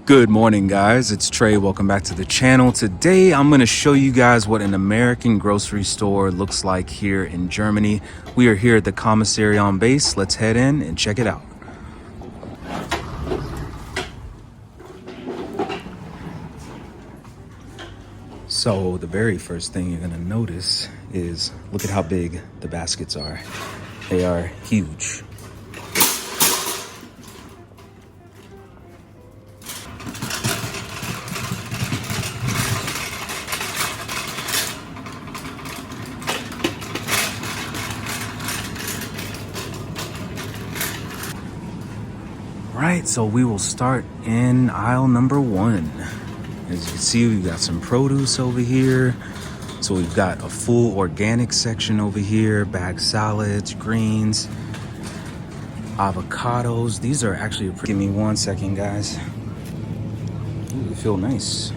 Good morning, guys. It's Trey. Welcome back to the channel. Today, I'm going to show you guys what an American grocery store looks like here in Germany. We are here at the commissary on base. Let's head in and check it out. So the very first thing you're going to notice is look at how big the baskets are. They are huge. Right, so we will start in aisle number 1. As you can see, we've got some produce over here. So we've got a full organic section over here, bagged salads, greens, avocados. These are actually give me 1 second, guys. Ooh, they feel nice.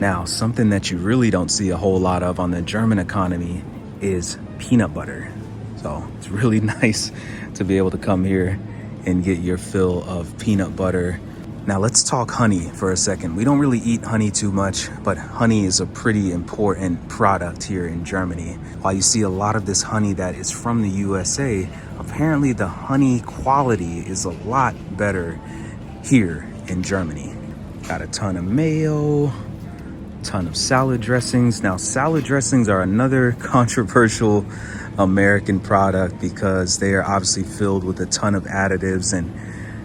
Now, something that you really don't see a whole lot of on the German economy is peanut butter. So it's really nice to be able to come here and get your fill of peanut butter. Now let's talk honey for a second. We don't really eat honey too much, but honey is a pretty important product here in Germany. While you see a lot of this honey that is from the USA, apparently the honey quality is a lot better here in Germany. Got a ton of mayo, ton of salad dressings. Now salad dressings are another controversial American product because they are obviously filled with a ton of additives and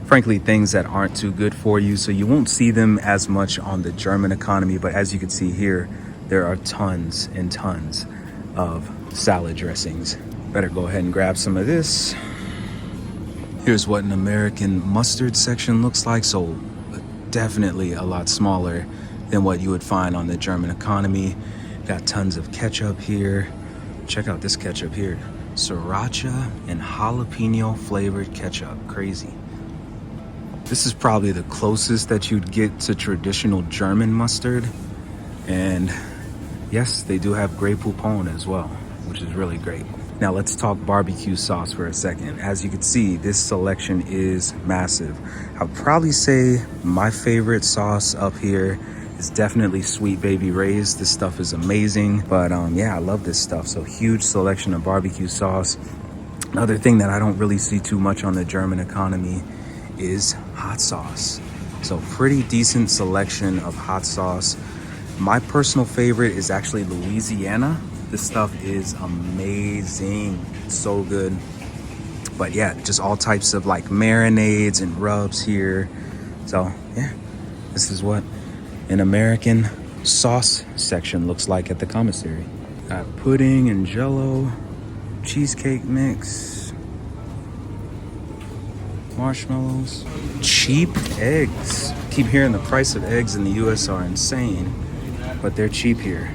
frankly things that aren't too good for you, so you won't see them as much on the German economy. But as you can see here, there are tons and tons of salad dressings. Better go ahead and grab some of this. Here's what an American mustard section looks like. So definitely a lot smaller than what you would find on the German economy. Got tons of ketchup here. Check out this ketchup here. Sriracha and jalapeno flavored ketchup. Crazy. This is probably the closest that you'd get to traditional German mustard. And yes, they do have Grey Poupon as well, which is really great. Now let's talk barbecue sauce for a second. As you can see, this selection is massive. I'd probably say my favorite sauce up here is definitely Sweet Baby Ray's. This stuff is amazing, but yeah, I love this stuff. So huge selection of barbecue sauce. Another thing that I don't really see too much on the German economy is hot sauce. So pretty decent selection of hot sauce. My personal favorite is actually Louisiana. This stuff is amazing, so good. But yeah, just all types of like marinades and rubs here. So yeah, this is what an American sauce section looks like at the commissary. Got pudding and jello, cheesecake mix, marshmallows, cheap eggs. Keep hearing the price of eggs in the US are insane, but they're cheap here.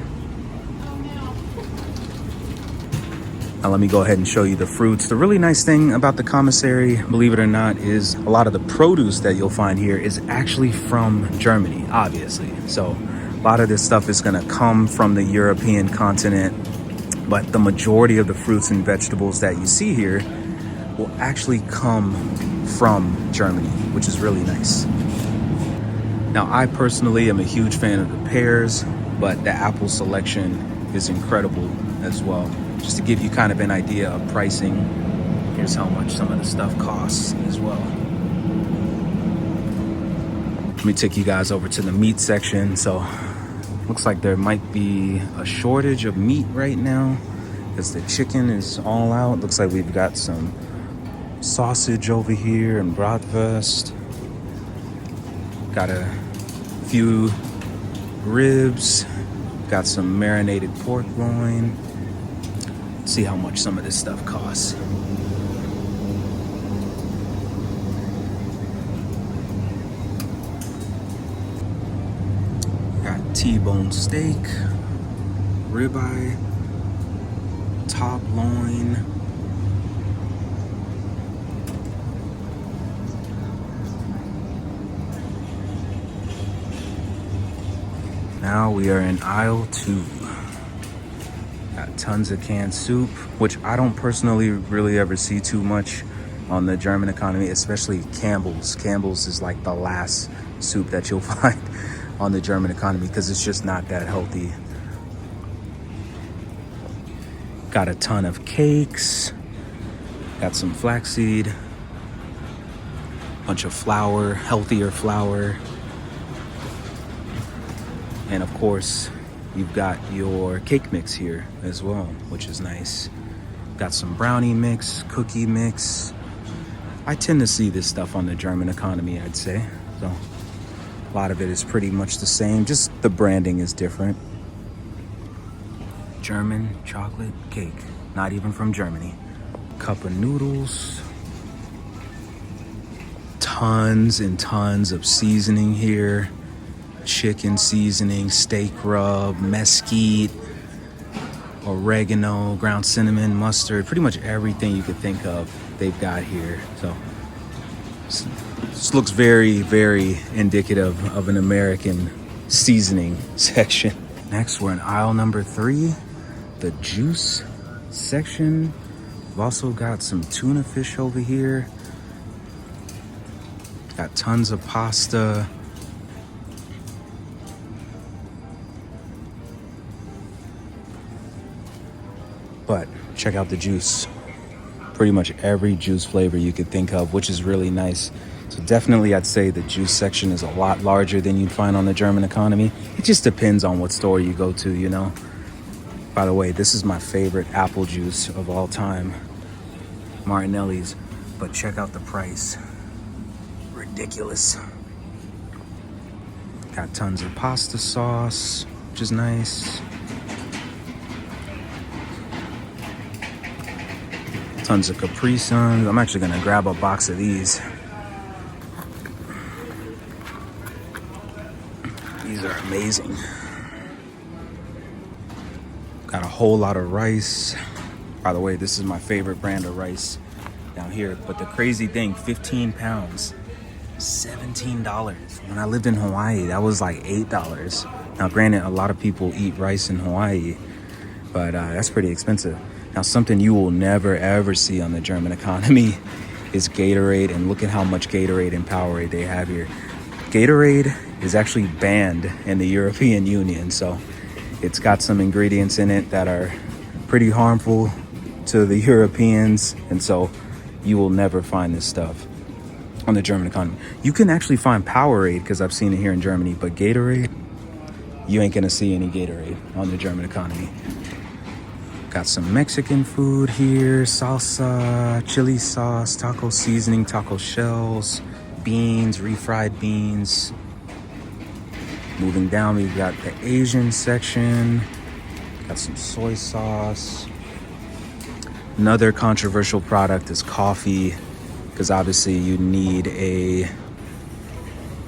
Now let me go ahead and show you the fruits. The really nice thing about the commissary, believe it or not, is a lot of the produce that you'll find here is actually from Germany, obviously. So a lot of this stuff is gonna come from the European continent, but the majority of the fruits and vegetables that you see here will actually come from Germany, which is really nice. Now, I personally am a huge fan of the pears, but the apple selection is incredible as well. Just to give you kind of an idea of pricing, here's how much some of the stuff costs as well. Let me take you guys over to the meat section. So looks like there might be a shortage of meat right now because the chicken is all out. Looks like we've got some sausage over here and bratwurst. Got a few ribs. Got some marinated pork loin. Let's see how much some of this stuff costs. Got T-bone steak, ribeye, top loin, now we are in aisle 2. Got tons of canned soup, which I don't personally really ever see too much on the German economy, especially Campbell's. Campbell's is like the last soup that you'll find on the German economy because it's just not that healthy. Got a ton of cakes. Got some flaxseed. Bunch of flour, healthier flour. And of course, you've got your cake mix here as well, which is nice. Got some brownie mix, cookie mix. I tend to see this stuff on the German economy, I'd say. So a lot of it is pretty much the same, just the branding is different. German chocolate cake, not even from Germany. Cup of noodles. Tons and tons of seasoning here. Chicken seasoning, steak rub, mesquite, oregano, ground cinnamon, mustard, pretty much everything you could think of they've got here. So this looks very, very indicative of an American seasoning section. Next, we're in aisle number 3, the juice section. We've also got some tuna fish over here. Got tons of pasta. But check out the juice. Pretty much every juice flavor you could think of, which is really nice. So definitely I'd say the juice section is a lot larger than you'd find on the German economy. It just depends on what store you go to, you know. By the way, this is my favorite apple juice of all time, Martinelli's. But check out the price. Ridiculous. Got tons of pasta sauce, which is nice. Tons of Capri Suns. I'm actually gonna grab a box of these. These are amazing. Got a whole lot of rice. By the way, this is my favorite brand of rice down here. But the crazy thing, 15 pounds, $17. When I lived in Hawaii, that was like $8. Now, granted, a lot of people eat rice in Hawaii, but that's pretty expensive. Now, something you will never, ever see on the German economy is Gatorade. And look at how much Gatorade and Powerade they have here. Gatorade is actually banned in the European Union. So it's got some ingredients in it that are pretty harmful to the Europeans. And so you will never find this stuff on the German economy. You can actually find Powerade because I've seen it here in Germany. But Gatorade, you ain't going to see any Gatorade on the German economy. Got some Mexican food here, salsa, chili sauce, taco seasoning, taco shells, beans, refried beans. Moving down, we've got the Asian section. Got some soy sauce. Another controversial product is coffee, because obviously you need a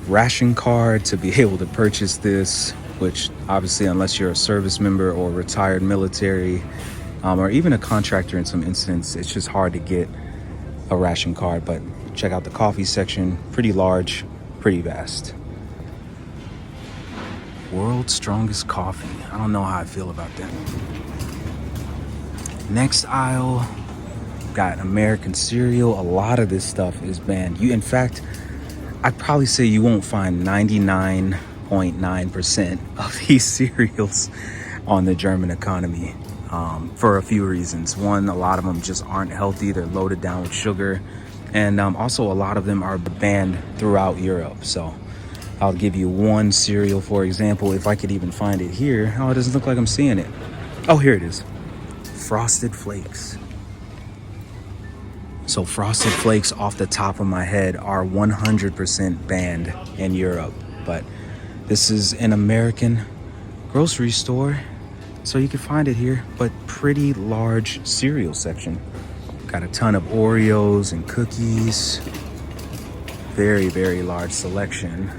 ration card to be able to purchase this, which obviously unless you're a service member or retired military, or even a contractor in some instances, it's just hard to get a ration card. But check out the coffee section, pretty large, pretty vast. World's strongest coffee. I don't know how I feel about that. Next aisle, got American cereal. A lot of this stuff is banned. In fact, I'd probably say you won't find 99.9% of these cereals on the German economy. For a few reasons. One, a lot of them just aren't healthy. They're loaded down with sugar. And also a lot of them are banned throughout Europe. So I'll give you one cereal, for example, if I could even find it here. Oh, it doesn't look like I'm seeing it. Oh, here it is. Frosted Flakes. So Frosted Flakes off the top of my head are 100% banned in Europe. But this is an American grocery store, so you can find it here, but pretty large cereal section. Got a ton of Oreos and cookies. Very, very large selection.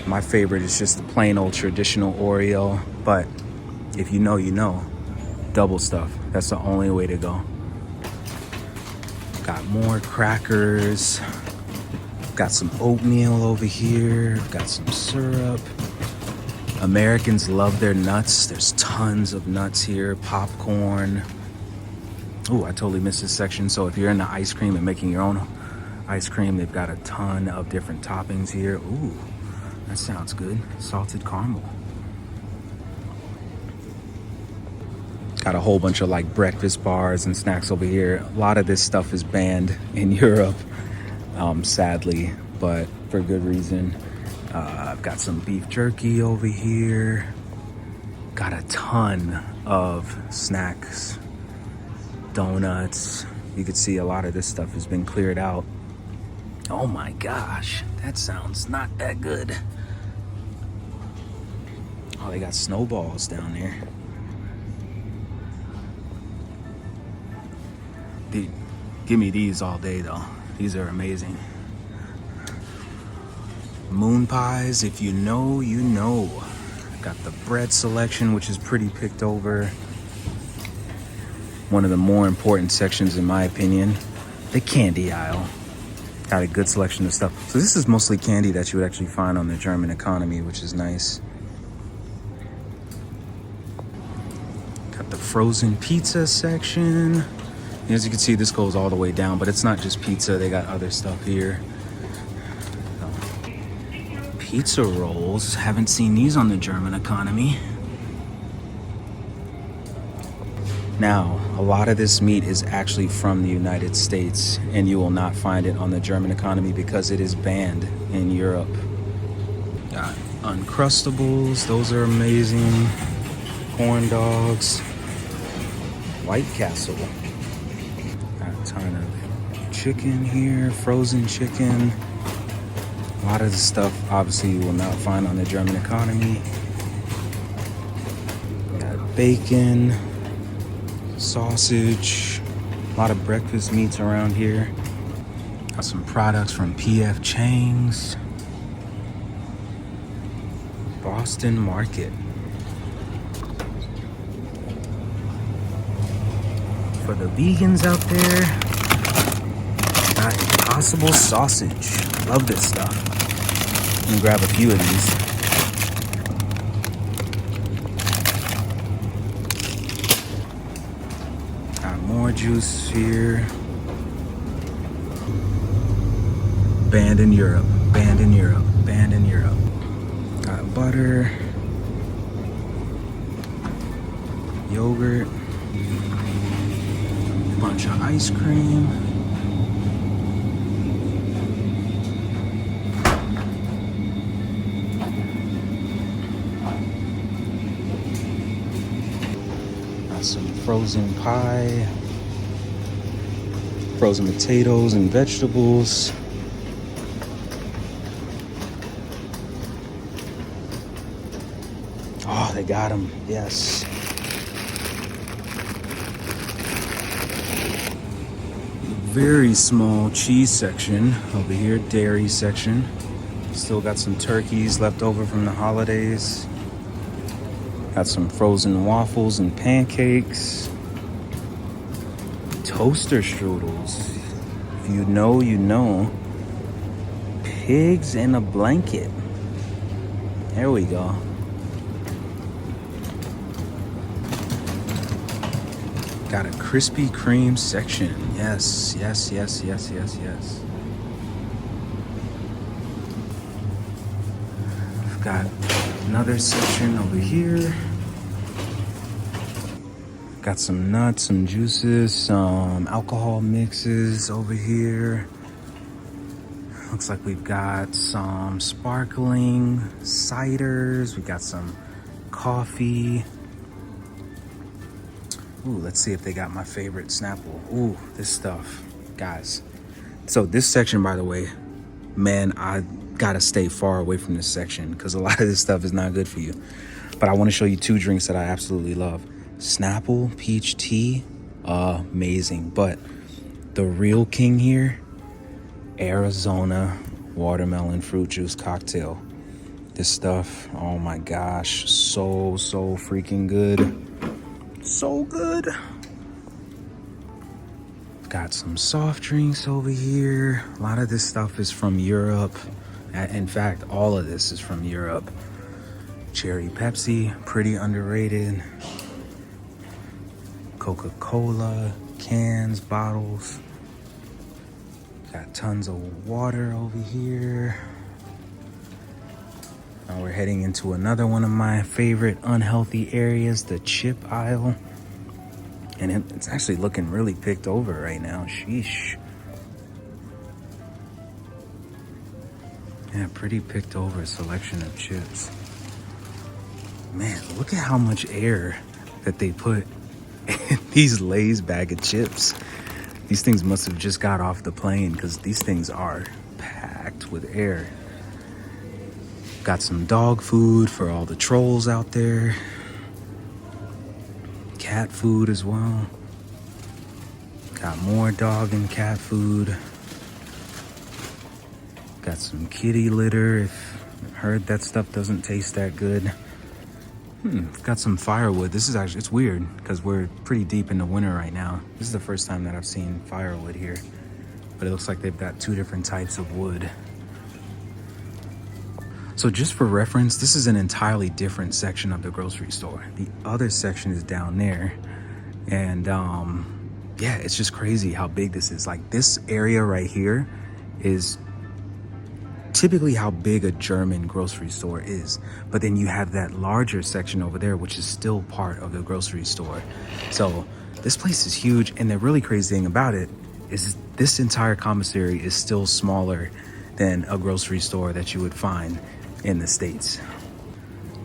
My favorite is just the plain old traditional Oreo, but if you know, you know. Double stuff, that's the only way to go. Got more crackers. Got some oatmeal over here. Got some syrup. Americans love their nuts. There's tons of nuts here. Popcorn. Ooh, I totally missed this section. So if you're into ice cream and making your own ice cream, they've got a ton of different toppings here. Ooh, that sounds good. Salted caramel. Got a whole bunch of like breakfast bars and snacks over here. A lot of this stuff is banned in Europe, sadly, but for good reason. I've got some beef jerky over here. Got a ton of snacks, donuts. You can see a lot of this stuff has been cleared out. Oh my gosh, that sounds not that good. Oh, they got snowballs down there. Give me these all day though. These are amazing. Moon pies, if you know, you know. Got the bread selection, which is pretty picked over. One of the more important sections, in my opinion, the candy aisle. Got a good selection of stuff. So this is mostly candy that you would actually find on the German economy, which is nice. Got the frozen pizza section. As you can see, this goes all the way down, but it's not just pizza. They got other stuff here. Pizza rolls. Haven't seen these on the German economy. Now, a lot of this meat is actually from the United States, and you will not find it on the German economy because it is banned in Europe. Got Uncrustables. Those are amazing. Corn dogs. White Castle. Ton of chicken here, frozen chicken. A lot of the stuff obviously you will not find on the German economy. Got bacon, sausage, a lot of breakfast meats around here. Got some products from P.F. Chang's. Boston Market. For the vegans out there, got Impossible sausage. Love this stuff. I'm gonna grab a few of these. Got more juice here. Banned in Europe, banned in Europe, banned in Europe. Got butter, yogurt, bunch of ice cream. Got some frozen pie, frozen potatoes and vegetables. Oh, they got them, yes. Very small cheese section over here, dairy section. Still got some turkeys left over from the holidays. Got some frozen waffles and pancakes. Toaster strudels. If you know, you know. Pigs in a blanket. There we go. Got a Krispy Kreme section. Yes, yes, yes, yes, yes, yes. I've got another section over here. Got some nuts, some juices, some alcohol mixes over here. Looks like we've got some sparkling ciders. We got some coffee. Ooh, let's see if they got my favorite Snapple. Ooh, this stuff, guys. So this section, by the way, man, I gotta stay far away from this section because a lot of this stuff is not good for you. But I want to show you two drinks that I absolutely love. Snapple peach tea, amazing. But the real king here, Arizona watermelon fruit juice cocktail. This stuff, oh my gosh, so freaking good. So good. Got some soft drinks over here. A lot of this stuff is from Europe. In fact, all of this is from Europe. Cherry Pepsi, pretty underrated. Coca-Cola, Cans, bottles. Got tons of water over here. Now we're heading into another one of my favorite unhealthy areas, the chip aisle. And it's actually looking really picked over right now. Sheesh. Yeah, pretty picked over selection of chips. Man, look at how much air that they put in these Lay's bag of chips. These things must have just got off the plane because these things are packed with air. Got some dog food for all the trolls out there. Cat food as well. Got more dog and cat food. Got some kitty litter if I've heard that stuff doesn't taste that good. Got some firewood. This is actually, it's weird because we're pretty deep in the winter right now. This is the first time that I've seen firewood here. But it looks like they've got 2 different types of wood. So just for reference, this is an entirely different section of the grocery store. The other section is down there. And yeah, it's just crazy how big this is. Like this area right here is typically how big a German grocery store is. But then you have that larger section over there, which is still part of the grocery store. So this place is huge. And the really crazy thing about it is this entire commissary is still smaller than a grocery store that you would find in the States.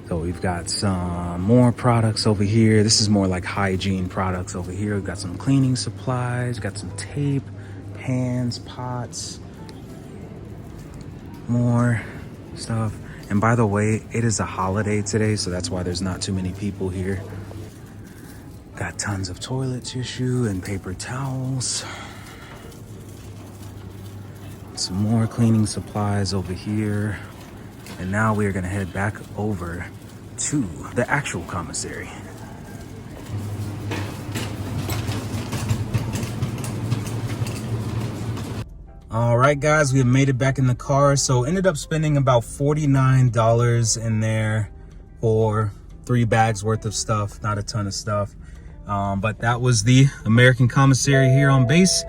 So we've got some more products over here. This is more like hygiene products over here. We've got some cleaning supplies, got some tape, pans, pots, more stuff. And by the way, it is a holiday today, so that's why there's not too many people here. Got tons of toilet tissue and paper towels. Some more cleaning supplies over here. And now we are gonna head back over to the actual commissary. All right, guys, we have made it back in the car. So ended up spending about $49 in there for 3 bags worth of stuff, not a ton of stuff. But that was the American commissary here on base.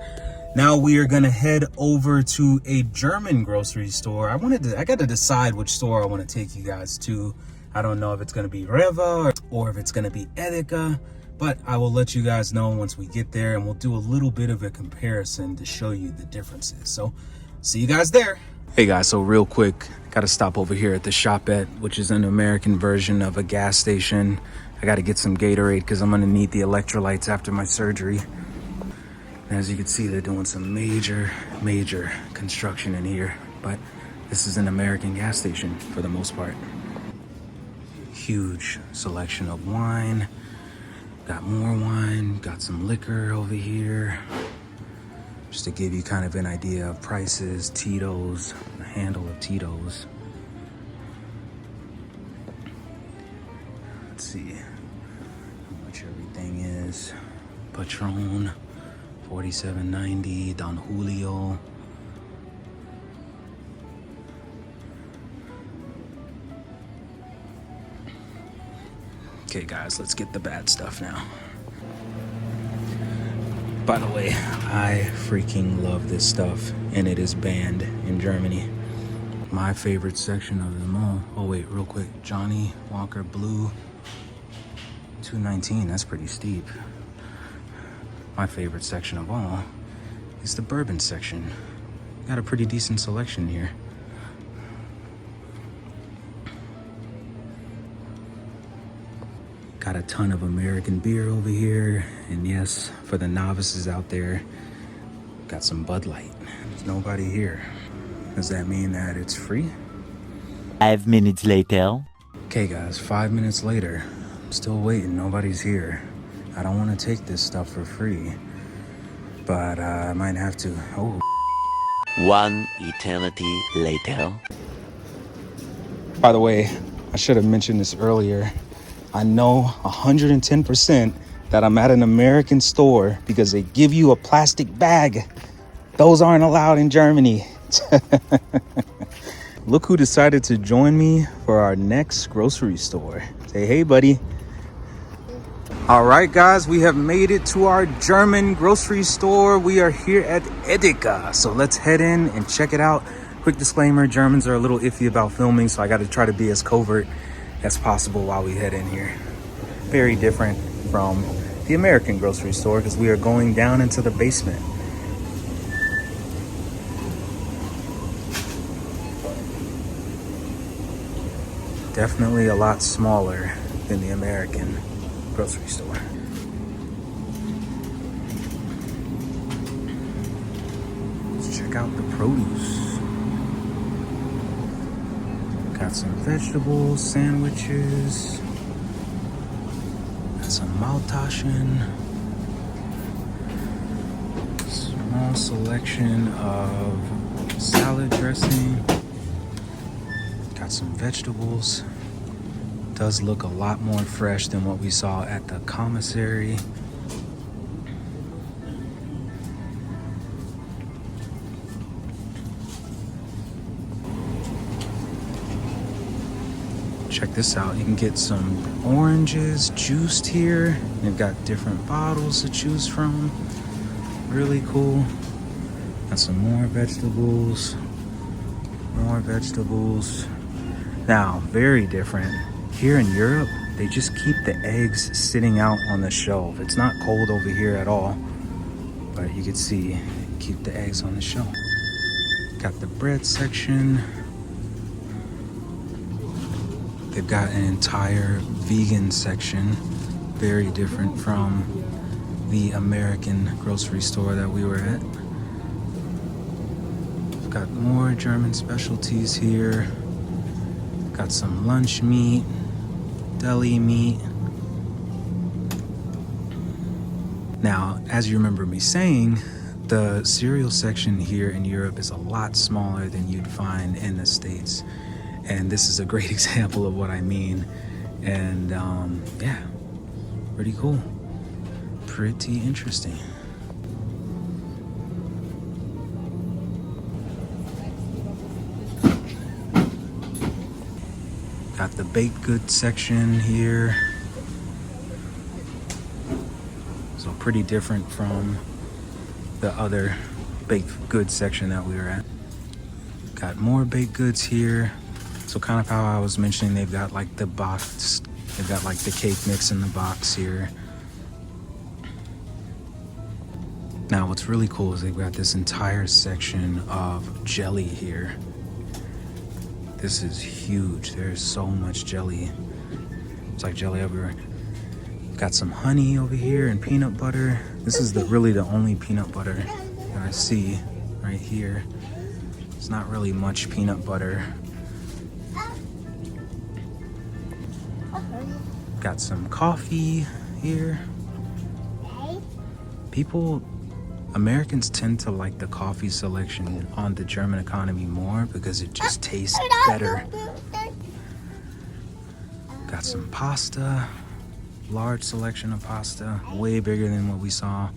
Now we are gonna head over to a German grocery store. I got to decide which store I want to take you guys to. I don't know if it's gonna be Rewe or if it's gonna be Edeka, but I will let you guys know once we get there, and we'll do a little bit of a comparison to show you the differences. So see you guys there. Hey guys, so real quick, gotta stop over here at the Shopette, which is an American version of a gas station. I gotta get some Gatorade because I'm gonna need the electrolytes after my surgery. As you can see, they're doing some major construction in here, but this is an American gas station for the most part. Huge selection of wine. Got more wine, got some liquor over here. Just to give you kind of an idea of prices, Tito's, a handle of Tito's. Let's see how much everything is. Patron. $47.90, Don Julio. Okay guys, let's get the bad stuff now. By the way, I freaking love this stuff, and it is banned in Germany. My favorite section of them all. Oh wait, real quick, Johnny Walker Blue, $2.19, that's pretty steep. My favorite section of all is the bourbon section. Got a pretty decent selection here. Got a ton of American beer over here. And yes, for the novices out there, got some Bud Light. There's nobody here. Does that mean that it's free? 5 minutes later. Okay guys, 5 minutes later. I'm still waiting, nobody's here. I don't want to take this stuff for free, but I might have to. Oh. 1 eternity later. By the way, I should have mentioned this earlier. I know 110% that I'm at an American store because they give you a plastic bag. Those aren't allowed in Germany. Look who decided to join me for our next grocery store. Say, hey, buddy. All right, guys, we have made it to our German grocery store. We are here at Edeka. So let's head in and check it out. Quick disclaimer, Germans are a little iffy about filming, so I got to try to be as covert as possible while we head in here. Very different from the American grocery store because we are going down into the basement. Definitely a lot smaller than the American grocery store. Let's check out the produce. Got some vegetables, sandwiches, got some Maultaschen, small selection of salad dressing, got some vegetables. Does look a lot more fresh than what we saw at the commissary. Check this out. You can get some oranges juiced here. They've got different bottles to choose from. Really cool. Got some more vegetables. More vegetables. Now, very different. Here in Europe, they just keep the eggs sitting out on the shelf. It's not cold over here at all, but you can see, keep the eggs on the shelf. Got the bread section. They've got an entire vegan section, very different from the American grocery store that we were at. We've got more German specialties here. Got some lunch meat, deli meat. Now, as you remember me saying, the cereal section here in Europe is a lot smaller than you'd find in the States. And this is a great example of what I mean. And yeah, pretty cool. Pretty interesting. Got the baked goods section here. So pretty different from the other baked goods section that we were at. Got more baked goods here. So kind of how I was mentioning, they've got like the box, they've got like the cake mix in the box here. Now what's really cool is they've got this entire section of jelly here. This is huge. There's so much jelly. It's like jelly everywhere. Got some honey over here and peanut butter. This is really the only peanut butter that I see right here. It's not really much peanut butter. Got some coffee here. Americans tend to like the coffee selection on the German economy more because it just tastes better. Got some pasta, large selection of pasta, way bigger than what we saw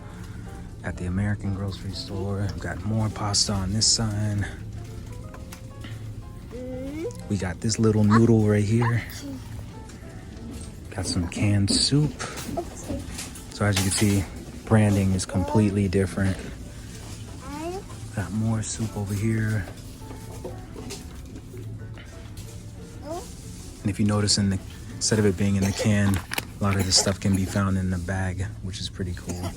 at the American grocery store. Got more pasta on this side. We got this little noodle right here. Got some canned soup. So as you can see, branding is completely different. Got more soup over here. And if you notice, instead of it being in the can, a lot of this stuff can be found in the bag, which is pretty cool.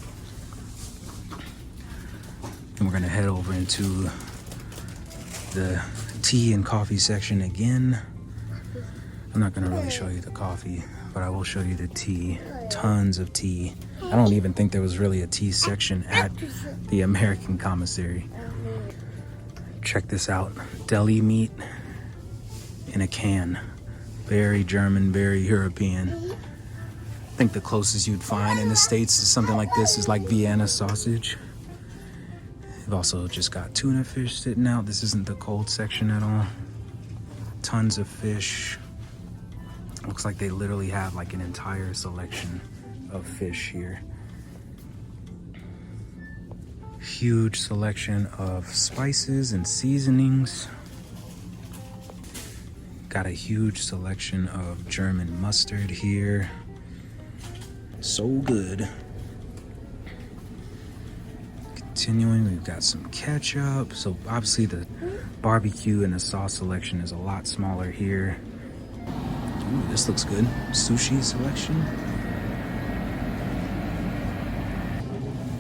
And we're gonna head over into the tea and coffee section again. I'm not gonna really show you the coffee, but I will show you the tea. Tons of tea. I don't even think there was really a tea section at the American commissary. Check this out. Deli meat in a can. Very German, very European. I think the closest you'd find in the States is something like this is like Vienna sausage. They've also just got tuna fish sitting out. This isn't the cold section at all. Tons of fish. Looks like they literally have like an entire selection of fish here. Huge selection of spices and seasonings. Got a huge selection of German mustard here. So good. Continuing, we've got some ketchup. So obviously the barbecue and the sauce selection is a lot smaller here. Ooh, this looks good. Sushi selection.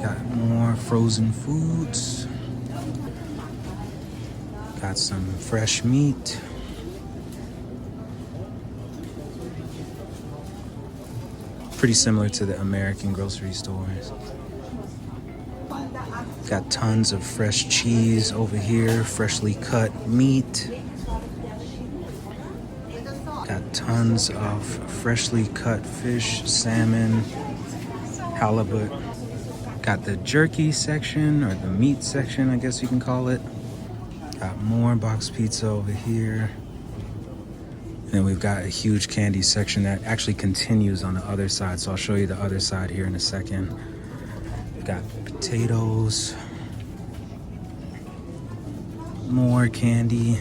Got more frozen foods. Got some fresh meat. Pretty similar to the American grocery stores. Got tons of fresh cheese over here, freshly cut meat. Got tons of freshly cut fish, salmon, halibut. Got the jerky section, or the meat section, I guess you can call it. Got more box pizza over here. And we've got a huge candy section that actually continues on the other side. So I'll show you the other side here in a second. We've got potatoes. More candy.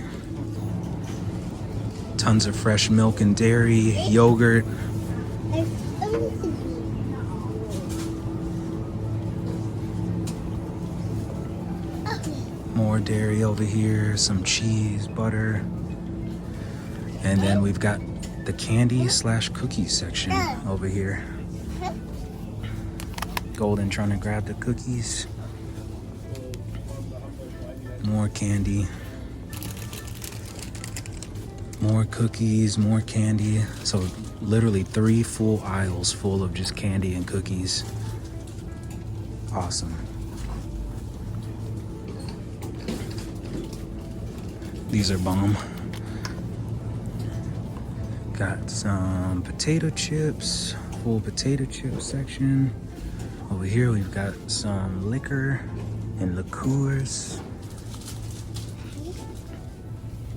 Tons of fresh milk and dairy, yogurt. More dairy over here, some cheese, butter. And then we've got the candy / cookie section over here. Golden trying to grab the cookies. More candy. More cookies, more candy. So literally 3 full aisles full of just candy and cookies. Awesome. These are bomb. Got some potato chips, full potato chip section. Over here we've got some liquor and liqueurs.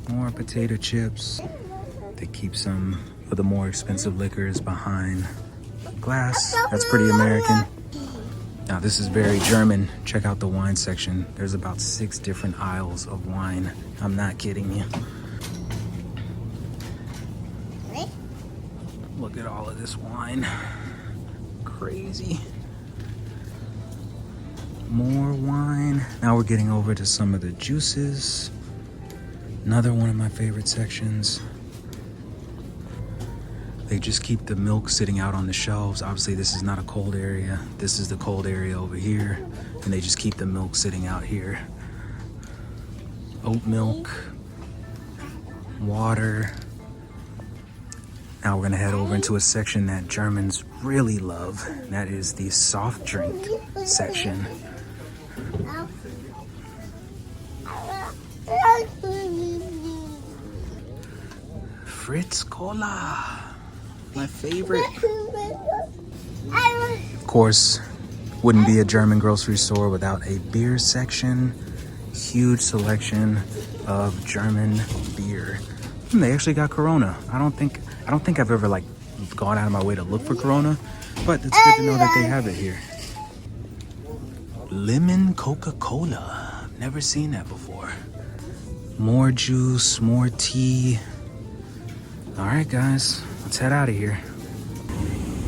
More potato chips. They keep some of the more expensive liquors behind glass. That's pretty American. Now this is very German. Check out the wine section. There's about 6 different aisles of wine. I'm not kidding you. Look at all of this wine. Crazy. More wine. Now we're getting over to some of the juices. Another one of my favorite sections. They just keep the milk sitting out on the shelves. Obviously this is not a cold area. This is the cold area over here. And they just keep the milk sitting out here. Oat milk. Water. Now we're gonna head over into a section that Germans really love. And that is the soft drink section. Fritz Cola, my favorite. Of course, wouldn't be a German grocery store without a beer section. Huge selection of German beer. And they actually got Corona. I don't think I've ever like gone out of my way to look for Corona, but it's good to know that they have it here. Lemon Coca-Cola. Never seen that before. More juice, more tea. All right, guys, let's head out of here.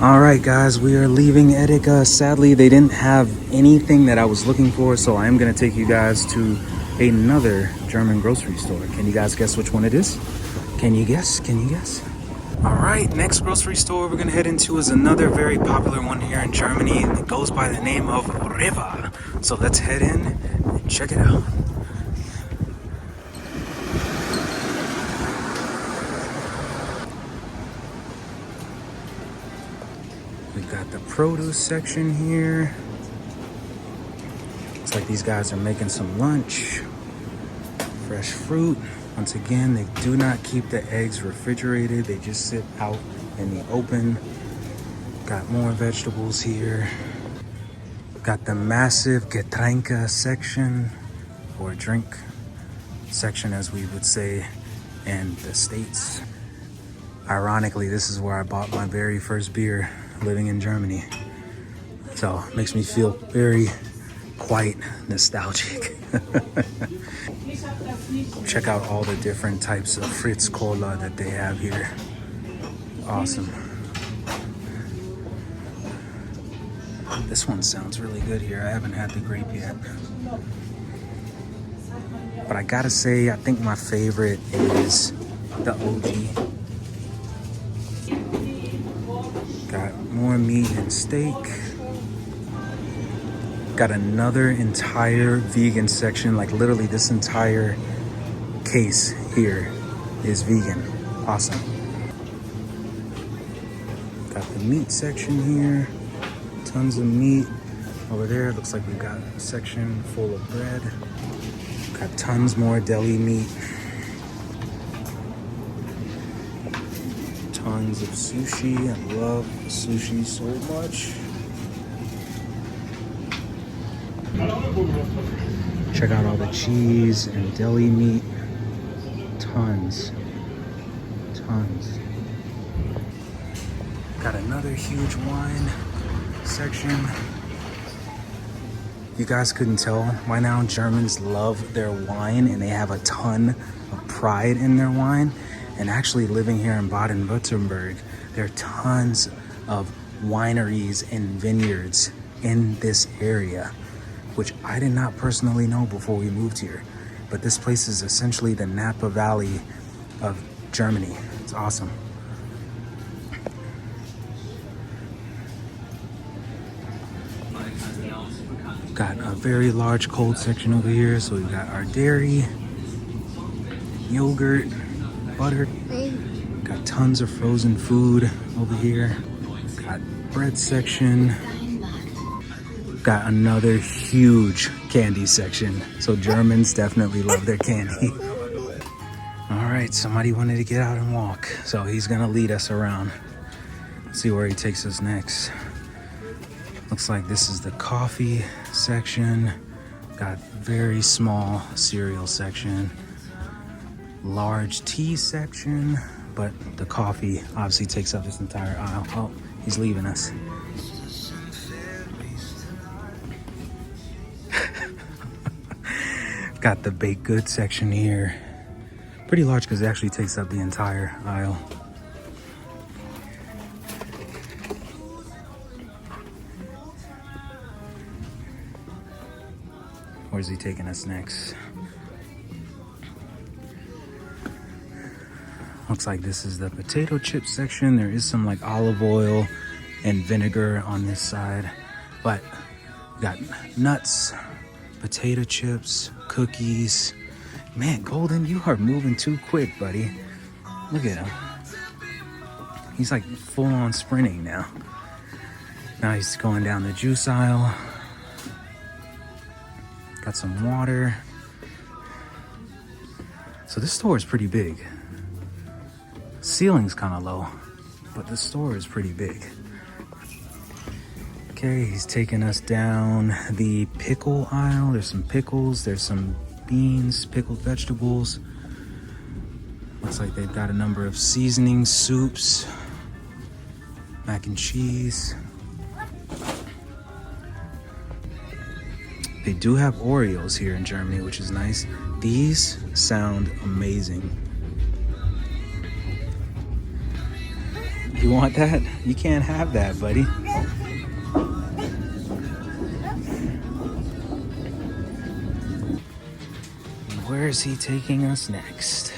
All right, guys, we are leaving Edeka. Sadly, they didn't have anything that I was looking for, so I am gonna take you guys to another German grocery store. Can you guys guess which one it is? Can you guess? Can you guess? All right, next grocery store we're gonna head into is another very popular one here in Germany. It goes by the name of Rewe. So let's head in and check it out. We've got the produce section here. Looks like these guys are making some lunch. Fresh fruit. Once again, they do not keep the eggs refrigerated. They just sit out in the open. Got more vegetables here. Got the massive Getränke section, or drink section as we would say in the States. Ironically, this is where I bought my very first beer living in Germany. So it makes me feel very quite nostalgic. Check out all the different types of Fritz Cola that they have here. Awesome. This one sounds really good here. I haven't had the grape yet. But I gotta say, I think my favorite is the OG. Got more meat and steak. Got another entire vegan section. Like literally this entire case here is vegan. Awesome. Got the meat section here. Tons of meat. Over there, looks like we've got a section full of bread. Got tons more deli meat. Tons of sushi. I love sushi so much. Check out all the cheese and deli meat. Tons. Got another huge wine section. You guys couldn't tell by now, Germans love their wine and they have a ton of pride in their wine. And actually living here in Baden-Württemberg, there are tons of wineries and vineyards in this area, which I did not personally know before we moved here. But this place is essentially the Napa Valley of Germany. It's awesome. Got a very large cold section over here. So we've got our dairy, yogurt, butter. Got tons of frozen food over here. Got bread section. Got another huge candy section. So Germans definitely love their candy. All right, somebody wanted to get out and walk. So he's gonna lead us around. See where he takes us next. Looks like this is the coffee section. Got very small cereal section. Large tea section, but the coffee obviously takes up this entire aisle. Oh, he's leaving us. Got the baked goods section here. Pretty large because it actually takes up the entire aisle. Where's he taking us next? Looks like this is the potato chip section. There is some like olive oil and vinegar on this side, but we got nuts, potato chips, cookies. Man, Golden, you are moving too quick, buddy. Look at him. He's like full on sprinting now. Now he's going down the juice aisle. Got some water. So this store is pretty big. Ceiling's kind of low, but the store is pretty big. Okay, he's taking us down the pickle aisle. There's some pickles, there's some beans, pickled vegetables. Looks like they've got a number of seasonings, soups, mac and cheese. They do have Oreos here in Germany, which is nice. These sound amazing. You want that? You can't have that, buddy. Where is he taking us next?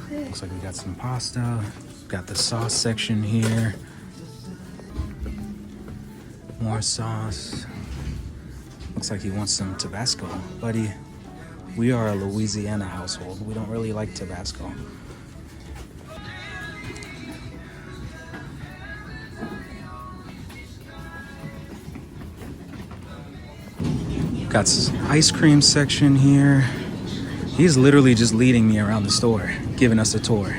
Looks like we got some pasta. Got the sauce section here. More sauce. Looks like he wants some Tabasco. Buddy, we are a Louisiana household. We don't really like Tabasco. Got some ice cream section here. He's literally just leading me around the store, giving us a tour.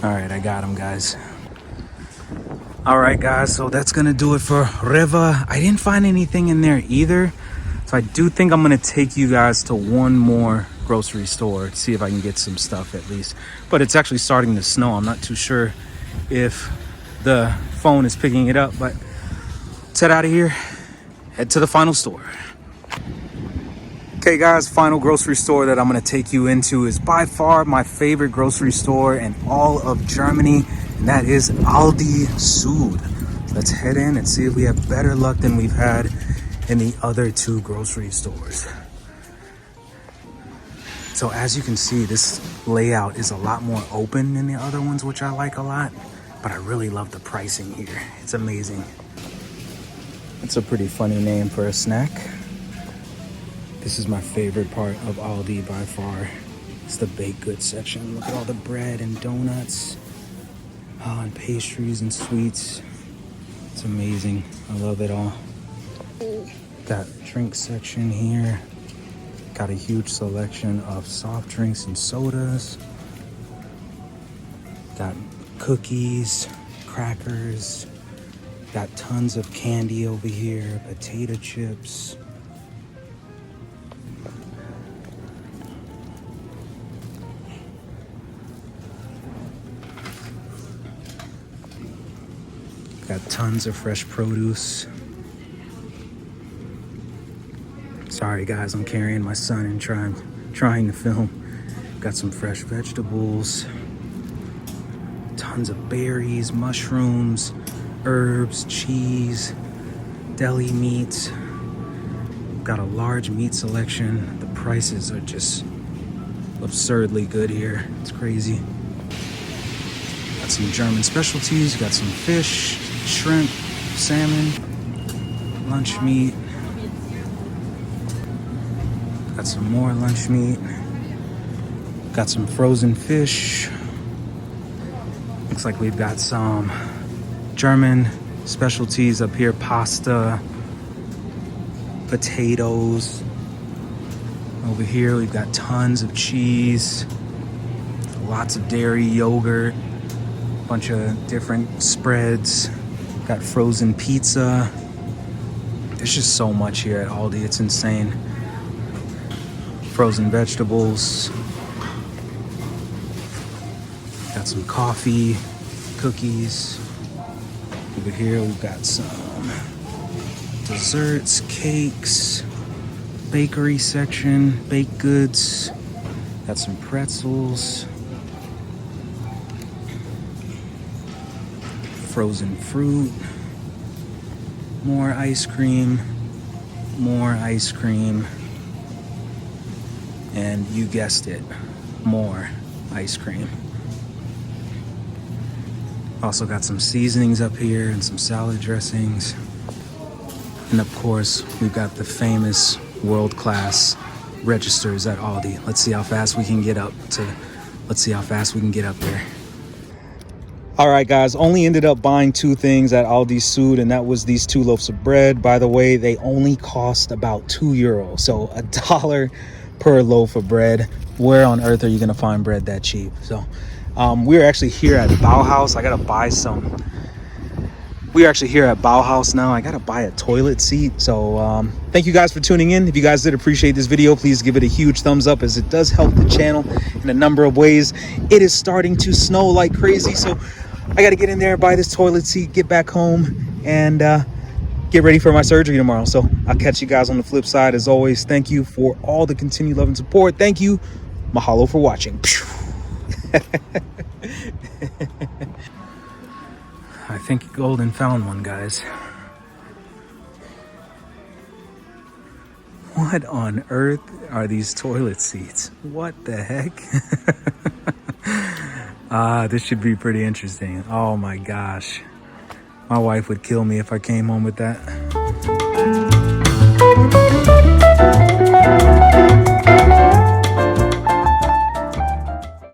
All right, I got him, guys. All right, guys, so that's gonna do it for Rewe. I didn't find anything in there either. So I do think I'm gonna take you guys to one more grocery store to see if I can get some stuff at least. But it's actually starting to snow. I'm not too sure if the phone is picking it up, but let's head out of here, head to the final store. Okay guys, final grocery store that I'm gonna take you into is by far my favorite grocery store in all of Germany, and that is Aldi Süd. Let's head in and see if we have better luck than we've had in the other two grocery stores. So as you can see, this layout is a lot more open than the other ones, which I like a lot, but I really love the pricing here. It's amazing. It's a pretty funny name for a snack. This is my favorite part of Aldi by far. It's the baked goods section. Look at all the bread and donuts, and pastries and sweets. It's amazing. I love it all. Got drink section here. Got a huge selection of soft drinks and sodas. Got cookies, crackers. Got tons of candy over here, potato chips. Got tons of fresh produce. Sorry guys, I'm carrying my son and trying to film. Got some fresh vegetables. Tons of berries, mushrooms, herbs, cheese, deli meats. Got a large meat selection. The prices are just absurdly good here. It's crazy. Got some German specialties. Got some fish, shrimp, salmon, lunch meat. Got some more lunch meat. Got some frozen fish. Looks like we've got some German specialties up here. Pasta, potatoes. Over here we've got tons of cheese. Lots of dairy, yogurt. Bunch of different spreads. Got frozen pizza. There's just so much here at Aldi. It's insane. Frozen vegetables. Got some coffee, cookies. Over here we've got some desserts, cakes, bakery section, baked goods. Got some pretzels. Frozen fruit. More ice cream. More ice cream. And you guessed it, more ice cream. Also got some seasonings up here and some salad dressings. And of course, we've got the famous world-class registers at Aldi. Let's see how fast we can get up there. All right, guys, only ended up buying two things at Aldi Süd, and that was these two loaves of bread. By the way, they only cost about €2, so $1 per loaf of bread. Where on earth are you gonna find bread that cheap? So we're actually here at Bauhaus. I gotta buy some. We're actually here at Bauhaus now. I gotta buy a toilet seat. So thank you guys for tuning in. If you guys did appreciate this video, please give it a huge thumbs up, as it does help the channel in a number of ways. It is starting to snow like crazy, so I gotta get in there, buy this toilet seat, get back home, and get ready for my surgery tomorrow. So I'll catch you guys on the flip side. As always, thank you for all the continued love and support. Thank you. Mahalo for watching. I think Golden found one, guys. What on earth are these toilet seats? What the heck? This should be pretty interesting. Oh my gosh. My wife would kill me if I came home with that.